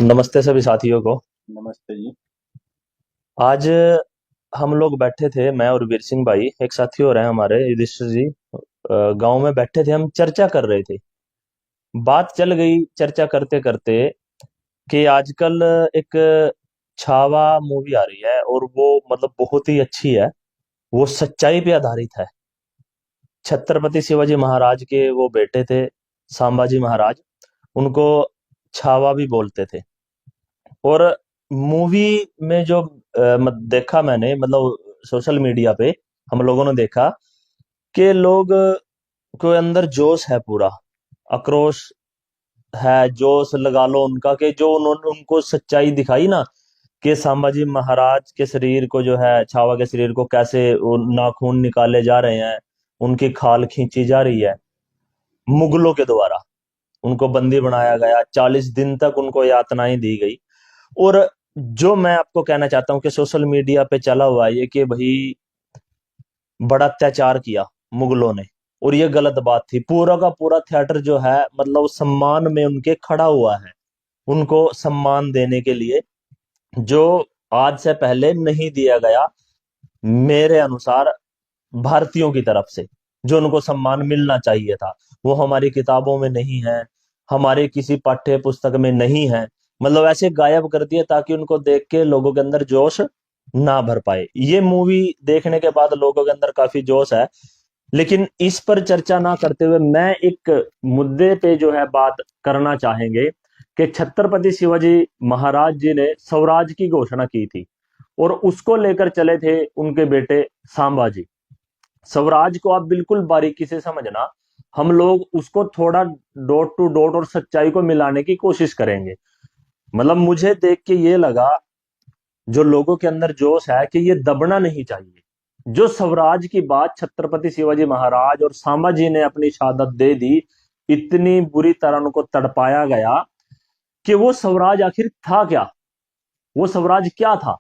नमस्ते सभी साथियों को। नमस्ते जी। आज हम लोग बैठे थे, मैं और वीर सिंह भाई, एक साथी और हैं हमारे युधिष्ठिर जी। गांव में बैठे थे, हम चर्चा कर रहे थे। बात चल गई चर्चा करते करते कि आजकल एक छावा मूवी आ रही है और वो मतलब बहुत ही अच्छी है। वो सच्चाई पे आधारित है। छत्रपति शिवाजी महाराज के वो बेटे थे, संभाजी महाराज। उनको छावा भी बोलते थे। और मूवी में जो देखा मैंने, मतलब सोशल मीडिया पे हम लोगों ने देखा कि लोग के अंदर जोश है, पूरा आक्रोश है, जोश लगा लो उनका, कि जो उन्होंने उनको सच्चाई दिखाई ना, कि संभाजी महाराज के शरीर को जो है, छावा के शरीर को कैसे वो नाखून निकाले जा रहे हैं, उनकी खाल खींची जा रही है मुगलों के द्वारा। उनको बंदी बनाया गया, 40 दिन तक उनको यातनाएं दी गई। और जो मैं आपको कहना चाहता हूँ कि सोशल मीडिया पे चला हुआ है ये, कि भाई बड़ा अत्याचार किया मुगलों ने, और ये गलत बात थी। पूरा का पूरा थिएटर जो है, मतलब सम्मान में उनके खड़ा हुआ है, उनको सम्मान देने के लिए, जो आज से पहले नहीं दिया गया मेरे अनुसार भारतीयों की तरफ से। जो उनको सम्मान मिलना चाहिए था, वो हमारी किताबों में नहीं है, हमारे किसी पाठ्य पुस्तक में नहीं है। मतलब ऐसे गायब कर दिए ताकि उनको देख के लोगों के अंदर जोश ना भर पाए। ये मूवी देखने के बाद लोगों के अंदर काफी जोश है। लेकिन इस पर चर्चा ना करते हुए मैं एक मुद्दे पे जो है बात करना चाहेंगे, कि छत्रपति शिवाजी महाराज जी ने स्वराज की घोषणा की थी, और उसको लेकर चले थे उनके बेटे संभाजी। स्वराज को आप बिल्कुल बारीकी से समझना, हम लोग उसको थोड़ा डॉट टू डॉट और सच्चाई को मिलाने की कोशिश करेंगे। मतलब मुझे देख के ये लगा, जो लोगों के अंदर जोश है, कि ये दबना नहीं चाहिए। जो स्वराज की बात छत्रपति शिवाजी महाराज और संभाजी ने अपनी शहादत दे दी, इतनी बुरी तरह उनको तड़पाया गया, कि वो स्वराज आखिर था क्या, वो स्वराज क्या था,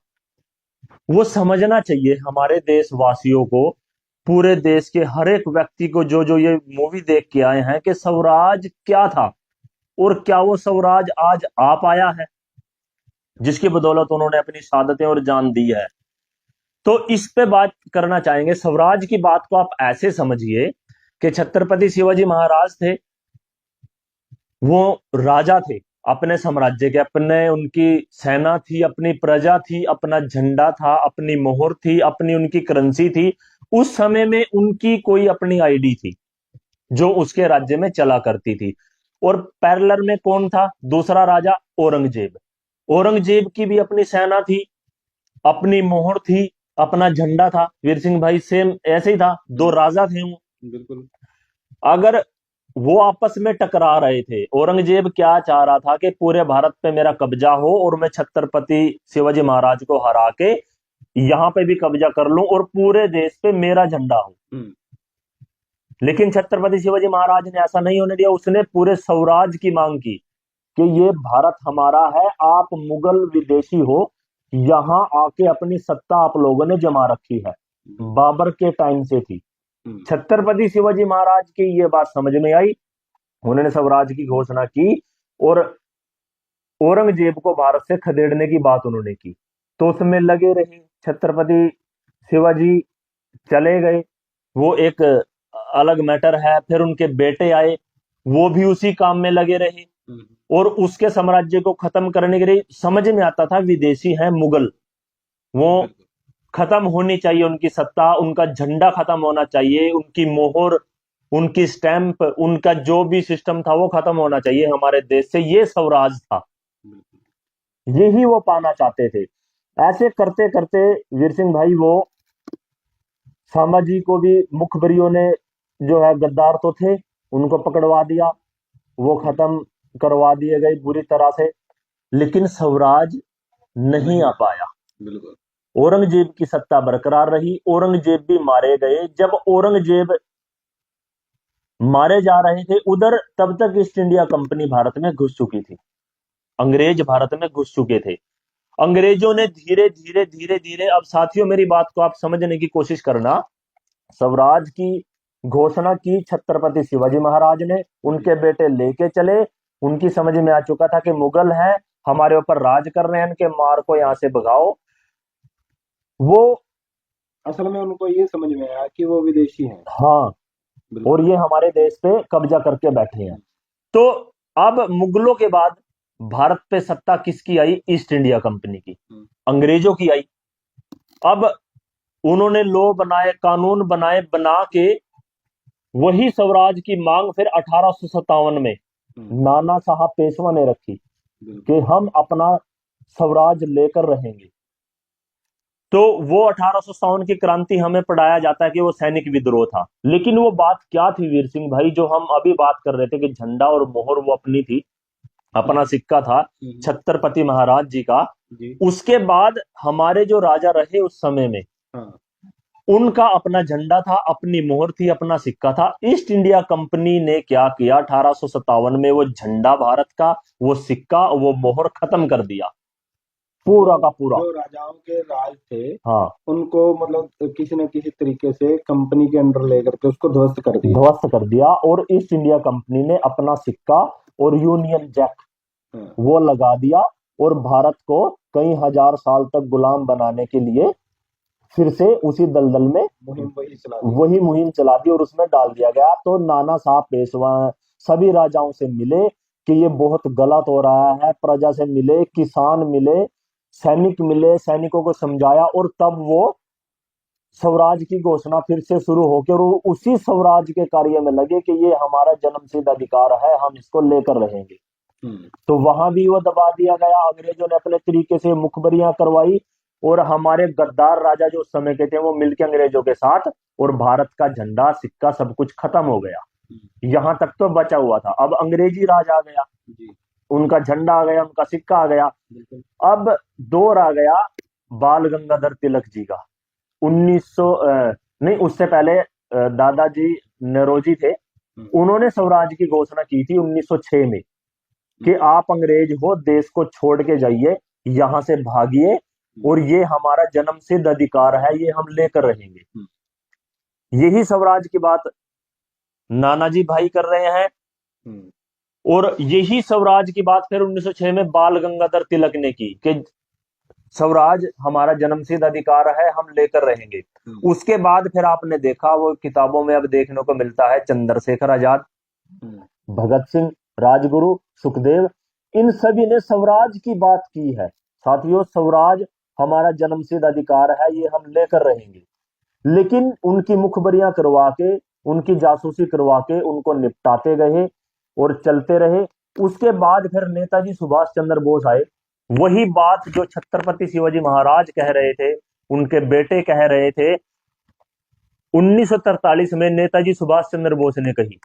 वो समझना चाहिए हमारे देशवासियों को, पूरे देश के हर एक व्यक्ति को, जो जो ये मूवी देख के आए हैं, कि स्वराज क्या था और क्या वो स्वराज आज आ पाया है, जिसकी बदौलत उन्होंने अपनी शहादतें और जान दी है। तो इस पे बात करना चाहेंगे। स्वराज की बात को आप ऐसे समझिए कि छत्रपति शिवाजी महाराज थे, वो राजा थे अपने साम्राज्य के, अपने उनकी सेना थी, अपनी प्रजा थी, अपना झंडा था, अपनी मोहर थी, अपनी उनकी करेंसी थी। उस समय में उनकी कोई अपनी आईडी थी, जो उसके राज्य में चला करती थी। और पैरेलल में कौन था, दूसरा राजा, औरंगजेब। औरंगजेब की भी अपनी सेना थी, अपनी मोहर थी, अपना झंडा था। वीर सिंह भाई सेम ऐसे ही था, दो राजा थे वो। बिल्कुल। अगर वो आपस में टकरा रहे थे, औरंगजेब क्या चाह रहा था, कि पूरे भारत पे मेरा कब्जा हो और मैं छत्रपति शिवाजी महाराज को हरा के यहां पे भी कब्जा कर लूं और पूरे देश पे मेरा झंडा हो। लेकिन छत्रपति शिवाजी महाराज ने ऐसा नहीं होने दिया। उसने पूरे स्वराज की मांग की, कि ये भारत हमारा है, आप मुगल विदेशी हो, यहां आके अपनी सत्ता आप लोगों ने जमा रखी है, बाबर के टाइम से थी। छत्रपति शिवाजी महाराज की ये बात समझ में आई, उन्होंने स्वराज की घोषणा की, और औरंगजेब को भारत से खदेड़ने की बात उन्होंने की। तो उसमें लगे रहे छत्रपति शिवाजी, चले गए, वो एक अलग मैटर है। फिर उनके बेटे आए, वो भी उसी काम में लगे रहे, और उसके साम्राज्य को खत्म करने के लिए समझ में आता था विदेशी हैं मुगल, वो खत्म होनी चाहिए, उनकी सत्ता, उनका झंडा खत्म होना चाहिए, उनकी मोहर, उनकी स्टैंप, उनका जो भी सिस्टम था वो खत्म होना चाहिए हमारे देश से। ये स्वराज था, यही वो पाना चाहते थे। ऐसे करते करते वीर सिंह भाई, वो संभाजी को भी मुखबरियों ने, जो है गद्दार तो थे, उनको पकड़वा दिया, वो खत्म करवा दिए गए बुरी तरह से। लेकिन स्वराज नहीं आ पाया। बिल्कुल। औरंगजेब की सत्ता बरकरार रही, औरंगजेब भी मारे गए। जब औरंगजेब मारे जा रहे थे, उधर तब तक ईस्ट इंडिया कंपनी भारत में घुस चुकी थी, अंग्रेज भारत में घुस चुके थे। अंग्रेजों ने धीरे धीरे धीरे धीरे, अब साथियों मेरी बात को आप समझने की कोशिश करना, स्वराज की घोषणा की छत्रपति शिवाजी महाराज ने, उनके बेटे लेके चले। उनकी समझ में आ चुका था कि मुगल है, हमारे ऊपर राज कर रहे हैं, इनके मार को यहां से भगाओ। वो असल में उनको ये समझ में आया कि वो विदेशी हैं। हाँ, और बिल्कुल। ये हमारे देश पे कब्जा करके बैठे हैं। तो अब मुगलों के बाद भारत पे सत्ता किसकी आई? ईस्ट इंडिया कंपनी की, हम्म। अंग्रेजों की आई। अब उन्होंने लॉ बनाए, कानून बनाए, बना के वही स्वराज की मांग फिर 1857 में हम्म। नाना साहब पेशवा ने रखी बिल्कुल। कि हम अपना स्वराज लेकर रहेंगे। तो वो 1857 की क्रांति हमें पढ़ाया जाता है कि वो सैनिक विद्रोह था, लेकिन वो बात क्या थी वीर सिंह भाई, जो हम अभी बात कर रहे थे कि झंडा और मोहर वो अपनी थी, अपना हम्म। सिक्का था हम्म। छत्रपति महाराज जी का। जी। उसके बाद हमारे जो राजा रहे उस समय में, हाँ। उनका अपना झंडा था, अपनी मोहर थी, अपना सिक्का था। ईस्ट इंडिया कंपनी ने क्या किया 1857 में? वो झंडा भारत का, वो सिक्का, वो मोहर खत्म कर दिया, जो पूरा का पूरा। जो राजाओं के राज थे हाँ, उनको मतलब किसी न किसी तरीके से कंपनी के अंडर लेकर के उसको ध्वस्त कर दिया। ध्वस्त कर दिया, और ईस्ट इंडिया कंपनी ने अपना सिक्का और यूनियन जैक हाँ। वो लगा दिया, और भारत को कई हजार साल तक गुलाम बनाने के लिए फिर से उसी दलदल में मुहिम वही चला दी। वही मुहिम चला दी और उसमें डाल दिया गया। तो नाना साहब पेशवा सभी राजाओं से मिले कि ये बहुत गलत हो रहा है, प्रजा से मिले, किसान मिले, सैनिक मिले, सैनिकों को समझाया, और तब वो स्वराज की घोषणा फिर से शुरू होकर वो उसी स्वराज के कार्य में लगे कि ये हमारा जन्मसिद्ध अधिकार है, हम इसको लेकर रहेंगे। हम्म। तो वहां भी वो दबा दिया गया, अंग्रेजों ने अपने तरीके से मुखबरियां करवाई, और हमारे गद्दार राजा जो उस समय के थे वो मिलके अंग्रेजों के साथ, और भारत का झंडा सिक्का सब कुछ खत्म हो गया। हम्म। यहां तक तो बचा हुआ था, अब अंग्रेजी राज आ गया, जी। उनका झंडा आ गया, उनका सिक्का आ गया। बिल्कुल। अब दौर आ गया बाल गंगाधर तिलक जी का। 1900 नहीं, उससे पहले दादाजी नौरोजी थे। हम्म। उन्होंने स्वराज की घोषणा की थी 1906 में कि हम्म। आप अंग्रेज हो, देश को छोड़ के जाइए, यहां से भागिए, हम्म। और ये हमारा जन्मसिद्ध अधिकार है, ये हम लेकर रहेंगे। हम्म। यही स्वराज की बात नानाजी भाई कर रहे हैं, हम्म। और यही स्वराज की बात फिर 1906 में बाल गंगाधर तिलक ने की कि स्वराज हमारा जन्मसिद्ध अधिकार है, हम लेकर रहेंगे। हम्म। उसके बाद फिर आपने देखा, वो किताबों में अब देखने को मिलता है, चंद्रशेखर आजाद, हम्म। भगत सिंह, राजगुरु, सुखदेव, इन सभी ने स्वराज की बात की है। साथियों, स्वराज हमारा जन्मसिद्ध अधिकार है, ये हम लेकर रहेंगे। लेकिन उनकी मुखबरियां करवा के, उनकी जासूसी करवा के उनको निपटाते गए और चलते रहे। उसके बाद फिर नेताजी सुभाष चंद्र बोस आए। वही बात जो छत्रपति शिवाजी महाराज कह रहे थे, उनके बेटे कह रहे थे, 1943 में नेताजी सुभाष चंद्र बोस ने कही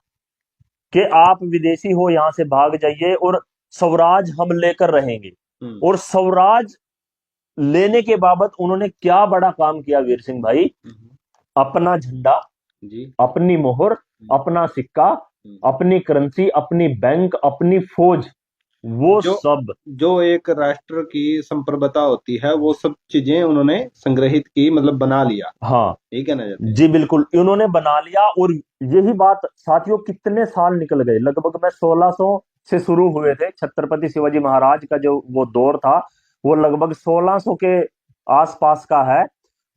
कि आप विदेशी हो, यहां से भाग जाइए, और स्वराज हम लेकर रहेंगे। हम्म। और स्वराज लेने के बाबत उन्होंने क्या बड़ा काम किया वीर सिंह भाई? हम्म। अपना झंडा, जी। अपनी मोहर, हम्म। अपना सिक्का, हम्म। अपनी करेंसी, अपनी बैंक, अपनी फौज, वो जो सब। जो एक राष्ट्र की संप्रभुता होती है वो सब चीजें उन्होंने संग्रहित की, मतलब बना लिया। हाँ यही कहना चाहते हैं। जी, बिल्कुल, इन्होंने बना लिया। और यही बात साथियों, कितने साल निकल गए, लगभग में 1600 से शुरू हुए थे छत्रपति शिवाजी महाराज का जो वो दौर था, वो लगभग 1600 के आसपास का है।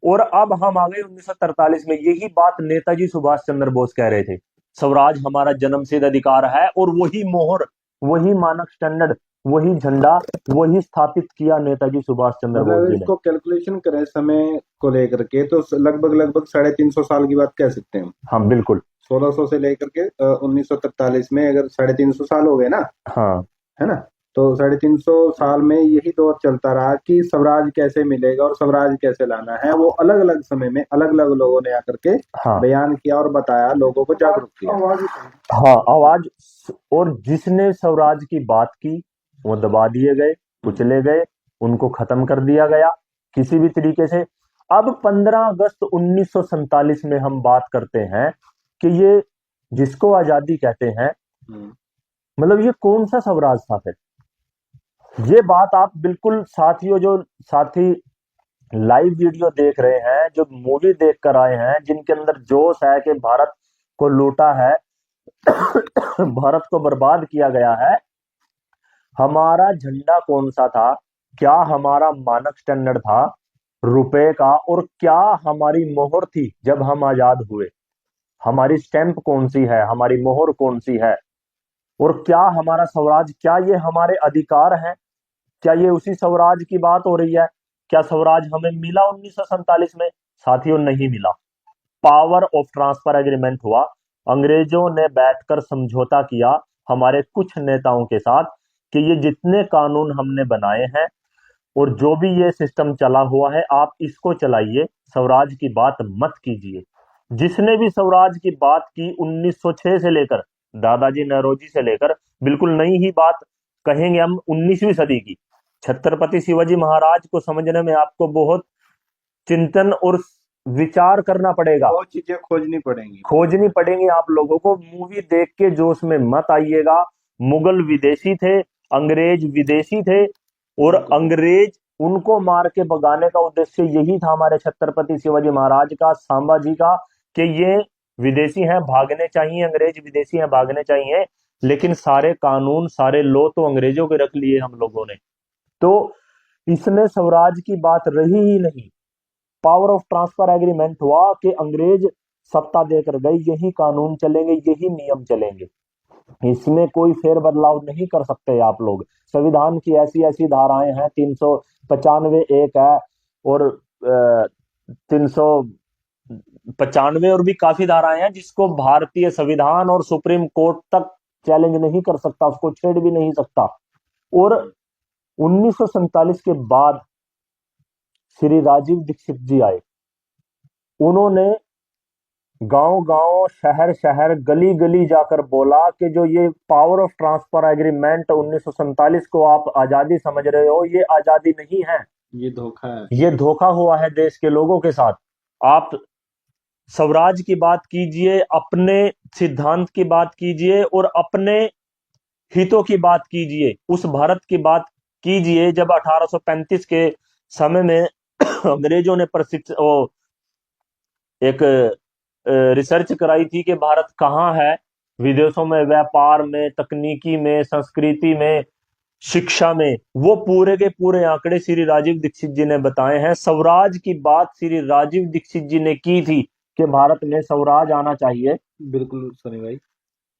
और अब हम आ गए 1943 में। यही बात नेताजी सुभाष चंद्र बोस कह रहे थे, स्वराज हमारा जन्मसिद्ध अधिकार है, और वही मोहर, वही मानक स्टैंडर्ड, वही झंडा, वही स्थापित किया नेताजी सुभाष चंद्र मतलब बोस अगर जी ने। इसको कैलकुलेशन करें समय को लेकर के तो लगभग लगभग 350 साल की बात कह सकते हैं हम। हाँ बिल्कुल। 1600 से लेकर के 1943 में अगर 350 साल हो गए ना, हाँ है ना? तो 350 साल में यही दौर चलता रहा कि स्वराज कैसे मिलेगा और स्वराज कैसे लाना है। वो अलग अलग समय में अलग अलग लोगों ने आकर के हाँ बयान किया और बताया, लोगों को जागरूक किया। हाँ, आवाज। और जिसने स्वराज की बात की वो दबा दिए गए, कुचले गए, उनको खत्म कर दिया गया किसी भी तरीके से। अब 15 अगस्त 1947 में हम बात करते हैं कि ये जिसको आजादी कहते हैं, हम्म। मतलब ये कौन सा स्वराज था फिर? ये बात आप बिल्कुल साथियों, जो साथी लाइव वीडियो देख रहे हैं, जो मूवी देख कर आए हैं, जिनके अंदर जोश है कि भारत को लूटा है, भारत को बर्बाद किया गया है, हमारा झंडा कौन सा था, क्या हमारा मानक स्टैंडर्ड था रुपए का, और क्या हमारी मोहर थी जब हम आजाद हुए, हमारी स्टैंप कौन सी है, हमारी मोहर कौन सी है, और क्या हमारा स्वराज, क्या ये हमारे अधिकार हैं, क्या ये उसी स्वराज की बात हो रही है? क्या स्वराज हमें मिला 1947 में? साथियों, नहीं मिला। पावर ऑफ ट्रांसफर एग्रीमेंट हुआ, अंग्रेजों ने बैठकर समझौता किया हमारे कुछ नेताओं के साथ कि ये जितने कानून हमने बनाए हैं और जो भी ये सिस्टम चला हुआ है, आप इसको चलाइए, स्वराज की बात मत कीजिए। जिसने भी स्वराज की बात की 1906 से लेकर, दादाजी नौरोजी से लेकर, बिल्कुल नई ही बात कहेंगे हम 19वीं सदी की। छत्रपति शिवाजी महाराज को समझने में आपको बहुत चिंतन और विचार करना पड़ेगा, बहुत चीजें खोजनी पड़ेंगी। खोजनी पड़ेंगी आप लोगों को। मूवी देख के जोश में मत आइएगा। मुगल विदेशी थे, अंग्रेज विदेशी थे, और बिल्कुल। अंग्रेज उनको मार के भगाने का उद्देश्य यही था हमारे छत्रपति शिवाजी महाराज का, सांबा जी का, कि ये विदेशी हैं, भागने चाहिए, अंग्रेज विदेशी हैं, भागने चाहिए। लेकिन सारे कानून, सारे लॉ तो अंग्रेजों के रख लिए हम लोगों ने। तो इसमें स्वराज की बात रही ही नहीं। पावर ऑफ ट्रांसफर एग्रीमेंट हुआ कि अंग्रेज सत्ता देकर गए, यही कानून चलेंगे, यही नियम चलेंगे, इसमें कोई फेर बदलाव नहीं कर सकते आप लोग। संविधान की ऐसी ऐसी धाराएं हैं, 395 एक है, और 395 और भी काफी धाराएं हैं जिसको भारतीय संविधान और सुप्रीम कोर्ट तक चैलेंज नहीं कर सकता, उसको छेड़ भी नहीं सकता। और 1947 के बाद श्री राजीव दीक्षित जी आए, उन्होंने गांव गांव, शहर शहर, गली गली जाकर बोला कि जो ये पावर ऑफ ट्रांसफर एग्रीमेंट 1947 को आप आजादी समझ रहे हो, ये आजादी नहीं है, ये धोखा है, ये धोखा हुआ है देश के लोगों के साथ। आप स्वराज की बात कीजिए, अपने सिद्धांत की बात कीजिए, और अपने हितों की बात कीजिए, उस भारत की बात कीजिए जब 1835 के समय में अंग्रेजों ने एक रिसर्च कराई थी कि भारत कहाँ है, विदेशों में, व्यापार में, तकनीकी में, संस्कृति में, शिक्षा में। वो पूरे के पूरे आंकड़े श्री राजीव दीक्षित जी ने बताए हैं। स्वराज की बात श्री राजीव दीक्षित जी ने की थी कि भारत में स्वराज आना चाहिए। बिल्कुल सनी भाई।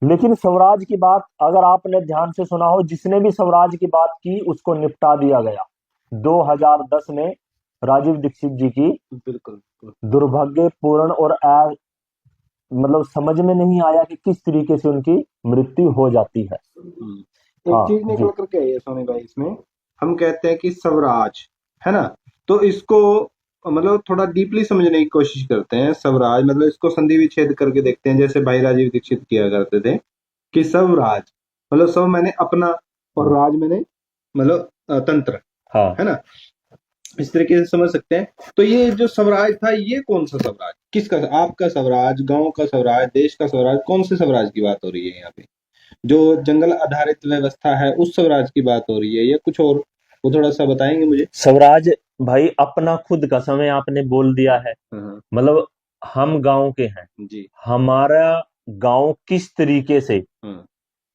लेकिन स्वराज की बात अगर आपने ध्यान से सुना हो, जिसने भी स्वराज की बात की उसको निपटा दिया गया 2010 में राजीव दीक्षित जी की। बिल्कुल। दुर्भाग्यपूर्ण और मतलब समझ में नहीं आया कि किस तरीके से उनकी मृत्यु हो जाती है। एक हाँ चीज जी। निकल करके आई है सोनी भाई इसमें, हम कहते हैं कि स्वराज है ना, तो इसको मतलब थोड़ा डीपली समझने की कोशिश करते हैं। स्वराज मतलब इसको संधि विच्छेद करके देखते हैं, जैसे भाई राजीव दीक्षित किया करते थे कि स्वराज मतलब स्व मैंने अपना और राज मैंने मतलब तंत्र, हाँ, है ना, इस तरीके से समझ सकते हैं। तो ये जो स्वराज था, ये कौन सा स्वराज, किसका, आपका स्वराज, गांव का स्वराज, देश का स्वराज, कौन से स्वराज की बात हो रही है यहाँ पे? जो जंगल आधारित व्यवस्था है उस स्वराज की बात हो रही है या कुछ और? वो थोड़ा सा बताएंगे मुझे। स्वराज भाई अपना खुद का समय आपने बोल दिया है। हाँ। मतलब हम गांव के हैं, जी। हमारा गांव किस तरीके से हाँ।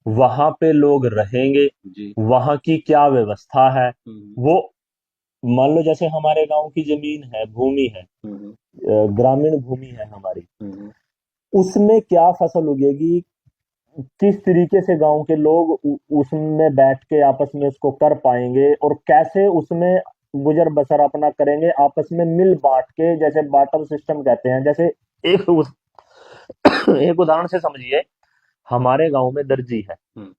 वहां पे लोग रहेंगे, जी। वहां की क्या व्यवस्था है, हम्म। वो मान लो जैसे हमारे गांव की जमीन है, भूमि है, हम्म। ग्रामीण भूमि है हमारी, हम्म। उसमें क्या फसल उगेगी, किस तरीके से गांव के लोग उसमें बैठ के आपस में उसको कर पाएंगे, और कैसे उसमें गुजर बसर अपना करेंगे आपस में मिल बांट के, जैसे बार्टर सिस्टम कहते हैं। जैसे एक एक उदाहरण से समझिए, हमारे गांव में दर्जी है, हम्म।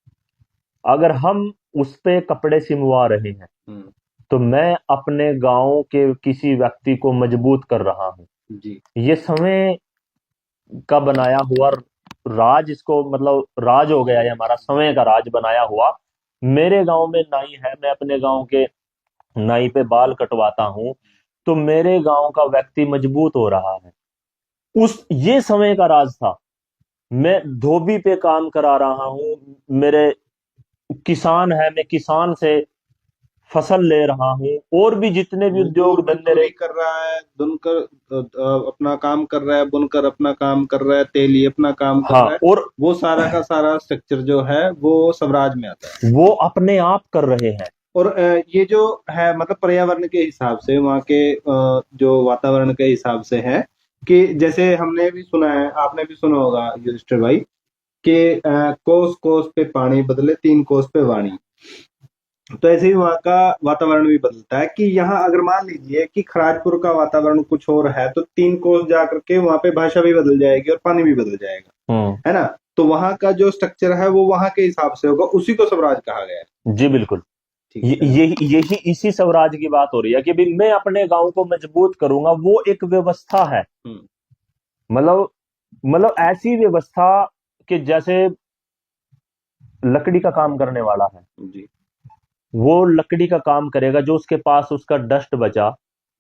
अगर हम उस पे कपड़े सिलवा रहे हैं हम्म। तो मैं अपने गांव के किसी व्यक्ति को मजबूत कर रहा हूं। जी। ये समय का बनाया हुआ राज, इसको मतलब राज हो गया, ये हमारा समय का राज बनाया हुआ। मेरे गांव में नाई है, मैं अपने गांव के नाई पे बाल कटवाता हूं, तो मेरे गांव का व्यक्ति मजबूत हो रहा है। उस ये समय का राज था। मैं धोबी पे काम करा रहा हूं, मेरे किसान है, मैं किसान से फसल ले रहा हूँ, और भी जितने भी उद्योग धंधे मजदूरी रहे। कर रहा है, बुनकर अपना काम कर रहा है, बुनकर अपना काम कर रहा है, तेली अपना काम कर हाँ, रहा है, और वो सारा का सारा स्ट्रक्चर जो है वो स्वराज में आता है। वो अपने आप कर रहे हैं। और ये जो है मतलब पर्यावरण के हिसाब से वहाँ के जो वातावरण के हिसाब से है कि जैसे हमने भी सुना है, आपने भी सुना होगा युधिष्ठिर भाई, कि कोस कोस पे पानी बदले, तीन कोस पे वाणी। तो ऐसे ही वहाँ का वातावरण भी बदलता है कि यहाँ अगर मान लीजिए कि खराजपुर का वातावरण कुछ और है, तो तीन कोस जा करके वहाँ पे भाषा भी बदल जाएगी और पानी भी बदल जाएगा, हम्म। है ना। तो वहाँ का जो स्ट्रक्चर है वो वहाँ के हिसाब से होगा, उसी को स्वराज कहा गया है। जी बिल्कुल। ठीक है ना। यही इसी स्वराज की बात हो रही है कि भाई मैं अपने गांव को मजबूत करूंगा, वो एक व्यवस्था है। हम्म। मतलब ऐसी व्यवस्था कि जैसे लकड़ी का काम करने वाला है, जी। वो लकड़ी का काम करेगा, जो उसके पास उसका डस्ट बचा,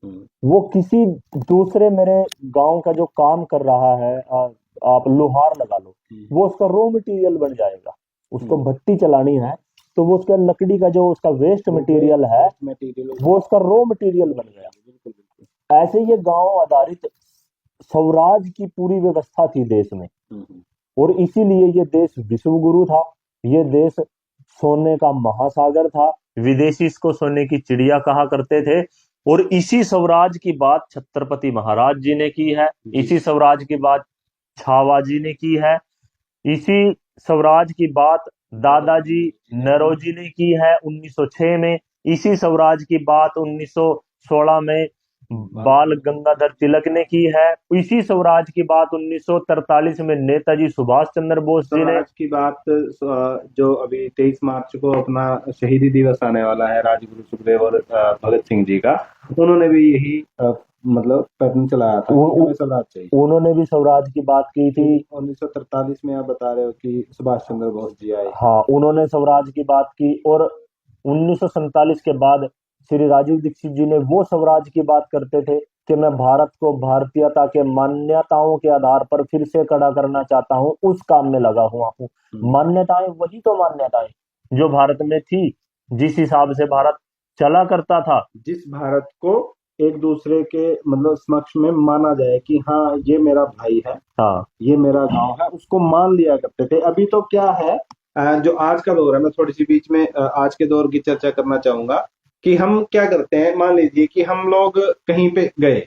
हम्म। वो किसी दूसरे मेरे गांव का जो काम कर रहा है, आप लोहार लगा लो, हम्म। वो उसका रॉ मटेरियल बन जाएगा। उसको हम्म। भट्टी चलानी है, तो वो उसका लकड़ी का जो उसका वेस्ट वो मटेरियल है, वेस्ट मटेरियल वो उसका रॉ मटेरियल बन गया। बिल्कुल बिल्कुल। ऐसे ये गांव आधारित स्वराज की पूरी व्यवस्था थी देश में। हम्म। और इसीलिए ये देश विश्व गुरु था। ये देश सोने का महासागर था। विदेशी इसको सोने की चिड़िया कहा करते थे। और इसी स्वराज की बात छत्रपति महाराज जी ने की है। जी। इसी स्वराज की बात छावा जी ने की है। इसी स्वराज की बात दादाजी नौरोजी ने की है 1906 में। इसी स्वराज की बात 1916 में बाल गंगाधर तिलक ने की है। इसी स्वराज की बात 1943 में नेताजी सुभाष चंद्र बोस जी ने। स्वराज की बात जो अभी 23 मार्च को अपना शहीदी दिवस आने वाला है राजगुरु सुखदेव और भगत सिंह जी का, उन्होंने भी यही मतलब पैटर्न चलाया था कि हमें स्वराज चाहिए। उन्होंने भी स्वराज की बात की थी। 1943 में आप बता रहे हो कि सुभाष चंद्र बोस जी आए। हाँ, उन्होंने स्वराज की बात की। और 1947 के बाद श्री राजीव दीक्षित जी ने वो स्वराज की बात करते थे कि मैं भारत को भारतीयता के मान्यताओं के आधार पर फिर से खड़ा करना चाहता हूं, उस काम में लगा हुआ हूं। मान्यताएं वही तो मान्यताएं जो भारत में थी, जिस हिसाब से भारत चला करता था। जिस भारत को एक दूसरे के मतलब समक्ष में माना जाए कि हाँ ये मेरा भाई है, हाँ, ये मेरा गांव है, उसको मान लिया करते थे। अभी तो क्या है, जो आज का दौर है, मैं थोड़ी सी बीच में आज के दौर की चर्चा करना चाहूंगा कि हम क्या करते हैं। मान लीजिए कि हम लोग कहीं पे गए,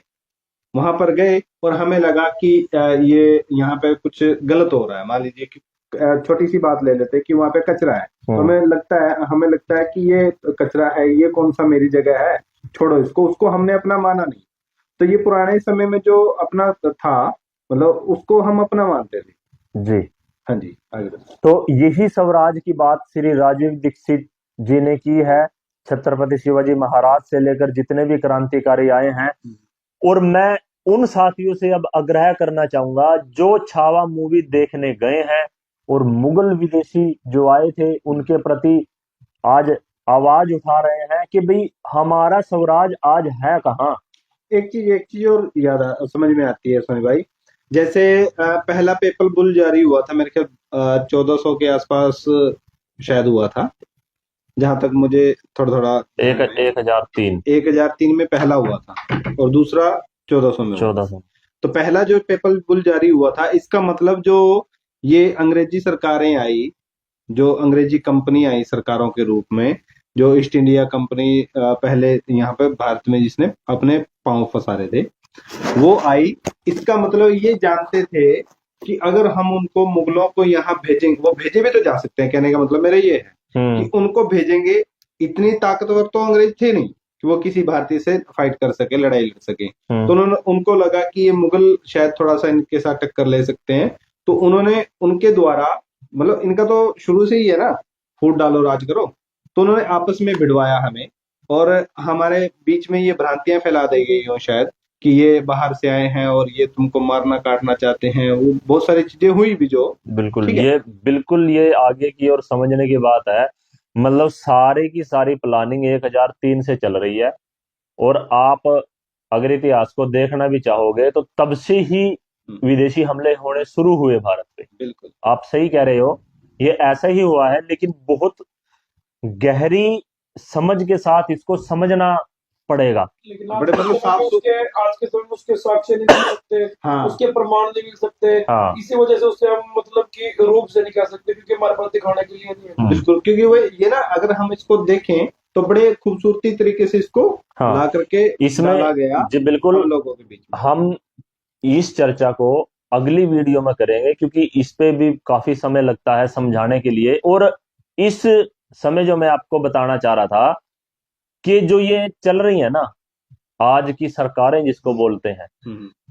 वहां पर गए और हमें लगा कि ये यहाँ पे कुछ गलत हो रहा है। मान लीजिए कि छोटी सी बात ले लेते हैं कि वहां पे कचरा है, तो हमें लगता है कि ये कचरा है, ये कौन सा मेरी जगह है, छोड़ो इसको, उसको हमने अपना माना नहीं। तो ये पुराने समय में जो अपना था, मतलब उसको हम अपना मानते थे। जी। हाँ जी, आगे बताओ। तो यही स्वराज की बात श्री राजीव दीक्षित जी ने की है। छत्रपति शिवाजी महाराज से लेकर जितने भी क्रांतिकारी आए हैं। और मैं उन साथियों से अब आग्रह करना चाहूंगा जो छावा मूवी देखने गए हैं और मुगल विदेशी जो आए थे उनके प्रति आज आवाज उठा रहे हैं कि भाई हमारा स्वराज आज है कहाँ। एक चीज और समझ में आती है सोनी भाई। जैसे पहला पेपल बुल जारी हुआ था मेरे ख्याल 1400 के आसपास शायद हुआ था, जहां तक मुझे थोड़ा थोड़ा एक ध्यान में। 1003। 1003 में पहला हुआ था और दूसरा 1400 में हुआ था। 1400। तो पहला जो पेपल बुल जारी हुआ था, इसका मतलब जो ये अंग्रेजी सरकारें आई, जो अंग्रेजी कंपनी आई सरकारों के रूप में, जो ईस्ट इंडिया कंपनी पहले यहाँ पे भारत में जिसने अपने पांव पसारे थे, वो आई। इसका मतलब ये जानते थे कि अगर हम उनको मुगलों को यहाँ भेजेंगे, वो भेजे भी तो जा सकते हैं, कहने का मतलब मेरा ये है कि उनको भेजेंगे। इतनी ताकतवर तो अंग्रेज थे नहीं कि वो किसी भारतीय से फाइट कर सके, लड़ाई लड़ सके। तो उनको लगा कि ये मुगल शायद थोड़ा सा इनके साथ टक्कर ले सकते हैं। तो उन्होंने उनके द्वारा, मतलब इनका तो शुरू से ही है ना, फूट डालो राज करो। तो उन्होंने आपस में भिड़वाया हमें, और हमारे बीच में ये भ्रांतियां फैला दी गई हो शायद कि ये बाहर से आए हैं और ये तुमको मारना काटना चाहते हैं। वो बहुत सारी चीजें हुई भी जो। बिल्कुल ठीक है। ये बिल्कुल ये आगे की और समझने की बात है। मतलब सारी की सारी प्लानिंग 1003 से चल रही है। और आप अगर इतिहास को देखना भी चाहोगे तो तब से ही विदेशी हमले होने शुरू हुए भारत पे। बिल्कुल। आप सही कह रहे हो, ये ऐसा ही हुआ है, लेकिन बहुत गहरी समझ के साथ इसको समझना पड़ेगा। लेकिन आज बड़े के मतलब समय में उसके आज के समय में उसके साक्ष्य नहीं मिल सकते, हाँ उसके प्रमाण नहीं मिल सकते। हाँ इसी वजह से उसे हम मतलब कि रूप से नहीं कह सकते, क्योंकि हमारे पास दिखाने के लिए नहीं है। बिल्कुल, क्योंकि वो ये ना, अगर हम इसको देखें तो बड़े खूबसूरती तरीके से इसको हाँ ला करके इसमें डाला गया जी बिल्कुल। हम लोगों के बीच में। हम इस चर्चा को अगली वीडियो में करेंगे, क्योंकि इस पे भी काफी समय लगता है समझाने के लिए। और इस समय जो मैं आपको बताना चाह रहा था कि जो ये चल रही है ना आज की सरकारें जिसको बोलते हैं,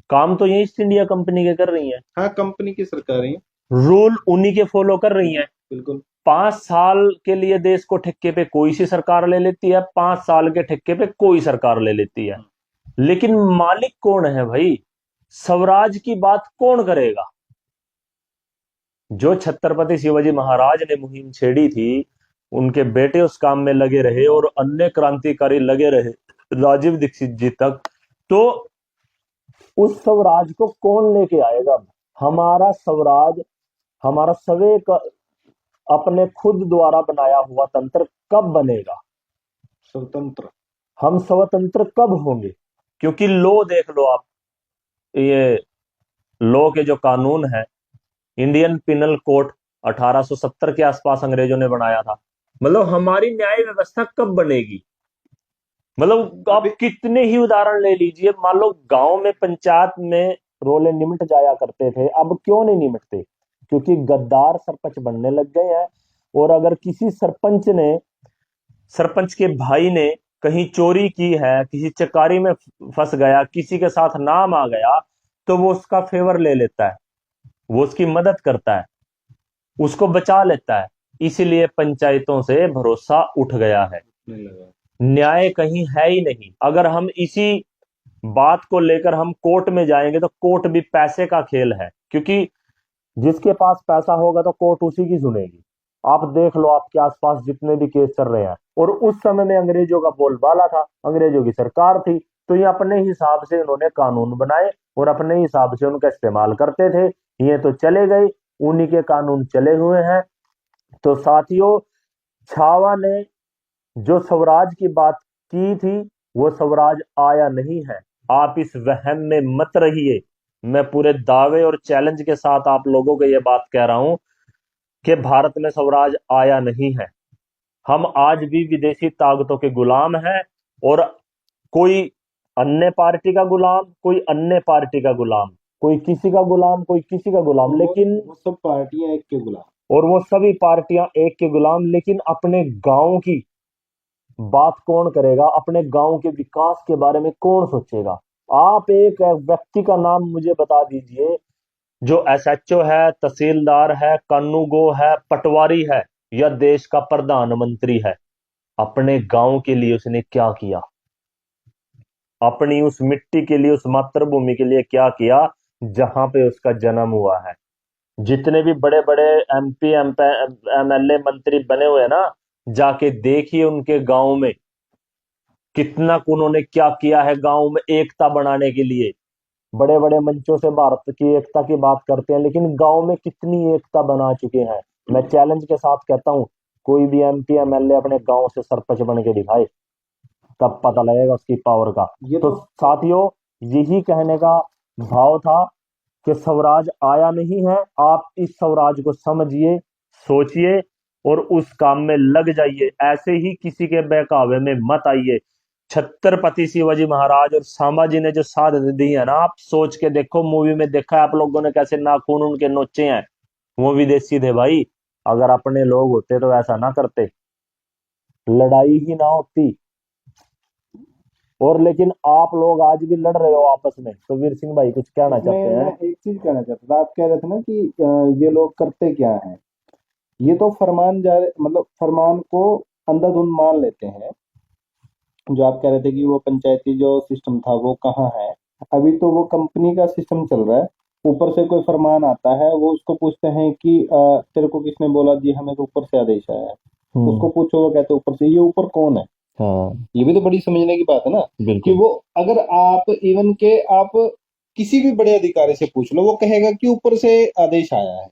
काम तो ये ईस्ट इंडिया कंपनी के कर रही हैं। हाँ, कंपनी की सरकारें रूल उन्हीं के फॉलो कर रही हैं। बिल्कुल 5 साल के लिए देश को ठेके पे कोई सी सरकार ले लेती है, 5 साल के ठेके पे कोई सरकार ले लेती है। लेकिन मालिक कौन है भाई? स्वराज की बात कौन करेगा? जो छत्रपति शिवाजी महाराज ने मुहिम छेड़ी थी, उनके बेटे उस काम में लगे रहे और अन्य क्रांतिकारी लगे रहे, राजीव दीक्षित जी तक। तो उस स्वराज को कौन लेके आएगा? हमारा स्वराज, हमारा सवे का अपने खुद द्वारा बनाया हुआ तंत्र कब बनेगा? स्वतंत्र हम स्वतंत्र कब होंगे? क्योंकि लो देख लो आप, ये लो के जो कानून है, इंडियन पिनल कोड 1870 के आसपास अंग्रेजों ने बनाया था। मतलब हमारी न्याय व्यवस्था कब बनेगी? मतलब आप कितने ही उदाहरण ले लीजिए। मान लो गांव में पंचायत में रोले निमट जाया करते थे, अब क्यों नहीं निमटते? क्योंकि गद्दार सरपंच बनने लग गए हैं। और अगर किसी सरपंच के भाई ने कहीं चोरी की है, किसी चकारी में फंस गया, किसी के साथ नाम आ गया, तो वो उसका फेवर ले लेता है, वो उसकी मदद करता है, उसको बचा लेता है। इसलिए पंचायतों से भरोसा उठ गया है, नहीं लगा। न्याय कहीं है ही नहीं। अगर हम इसी बात को लेकर हम कोर्ट में जाएंगे तो कोर्ट भी पैसे का खेल है, क्योंकि जिसके पास पैसा होगा तो कोर्ट उसी की सुनेगी। आप देख लो आपके आसपास जितने भी केस चल रहे हैं। और उस समय में अंग्रेजों का बोलबाला था, अंग्रेजों की सरकार थी, तो ये अपने हिसाब से इन्होंने कानून बनाए और अपने हिसाब से उनका इस्तेमाल करते थे। ये तो चले गए, उन्हीं के कानून चले हुए हैं। तो साथियों, छावा ने जो स्वराज की बात की थी, वो स्वराज आया नहीं है। आप इस वहम में मत रहिए। मैं पूरे दावे और चैलेंज के साथ आप लोगों को यह बात कह रहा हूं कि भारत में स्वराज आया नहीं है। हम आज भी विदेशी ताकतों के गुलाम हैं, और कोई अन्य पार्टी का गुलाम, कोई अन्य पार्टी का गुलाम, कोई किसी का गुलाम, कोई किसी का गुलाम, लेकिन वो सब पार्टियां एक के गुलाम। और वो सभी पार्टियां एक के गुलाम। लेकिन अपने गांव की बात कौन करेगा? अपने गांव के विकास के बारे में कौन सोचेगा? आप एक व्यक्ति का नाम मुझे बता दीजिए जो एसएचओ है, तहसीलदार है, कानूगो है, पटवारी है, या देश का प्रधानमंत्री है, अपने गांव के लिए उसने क्या किया? अपनी उस मिट्टी के लिए, उस मातृभूमि के लिए क्या किया जहां पे उसका जन्म हुआ है? जितने भी बड़े बड़े एमपी एमएलए मंत्री बने हुए हैं ना, जाके देखिए उनके गांव में कितना उन्होंने क्या किया है गांव में एकता बनाने के लिए। बड़े बड़े मंचों से भारत की एकता की बात करते हैं, लेकिन गांव में कितनी एकता बना चुके हैं? मैं चैलेंज के साथ कहता हूं, कोई भी एमपी एमएलए अपने गांव से सरपंच बन के दिखाए, तब पता लगेगा उसकी पावर का। तो साथियों, यही कहने का भाव था कि स्वराज आया नहीं है। आप इस स्वराज को समझिए, सोचिए और उस काम में लग जाइए। ऐसे ही किसी के बहकावे में मत आइए। छत्रपति शिवाजी महाराज और संभाजी ने जो शहादत दी है ना, आप सोच के देखो, मूवी में देखा है आप लोगों ने कैसे नाखून उनके नोचे हैं। वो विदेशी थे भाई, अगर अपने लोग होते तो ऐसा ना करते, लड़ाई ही ना होती। और लेकिन आप लोग आज भी लड़ रहे हो आपस में। तो वीर सिंह भाई कुछ कहना चाहते हैं? मैं एक चीज कहना चाहता था, आप कह रहे थे ना कि ये लोग करते क्या हैं। ये तो फरमान जारी, मतलब फरमान को अंधाधुंध मान लेते हैं। जो आप कह रहे थे कि वो पंचायती जो सिस्टम था वो कहाँ है, अभी तो वो कंपनी का सिस्टम चल रहा है। ऊपर से कोई फरमान आता है, वो उसको पूछते हैं कि तेरे को किसने बोला? जी हमें तो ऊपर से आदेश आया है। उसको पूछो, वो कहते ऊपर से। ये ऊपर कौन है? हाँ ये भी तो बड़ी समझने की बात है ना, कि बिल्कुल। वो अगर आप इवन के आप किसी भी बड़े अधिकारी से पूछ लो, वो कहेगा कि ऊपर से आदेश आया है।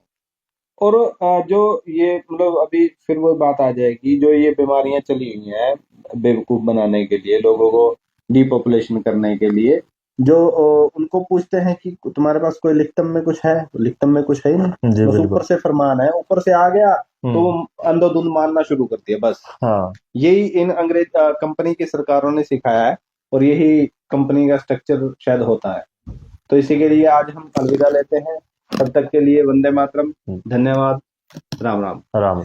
और जो ये मतलब अभी फिर वो बात आ जाएगी, जो ये बीमारियां चली हुई हैं बेवकूफ बनाने के लिए, लोगों को डिपॉपुलेशन करने के लिए, जो उनको पूछते हैं कि तुम्हारे पास कोई लिखतम में कुछ है, लिखतम में कुछ है ही नहीं, जी बस बिल्कुल। ऊपर से फरमान है, ऊपर से आ गया तो हम्म। वो अंधाधुंध मानना शुरू कर दिया बस। हाँ। यही इन अंग्रेज कंपनी की सरकारों ने सिखाया है, और यही कंपनी का स्ट्रक्चर शायद होता है। तो इसी के लिए आज हम अलविदा लेते हैं, तब तक के लिए वंदे मातरम, धन्यवाद, राम राम। राम।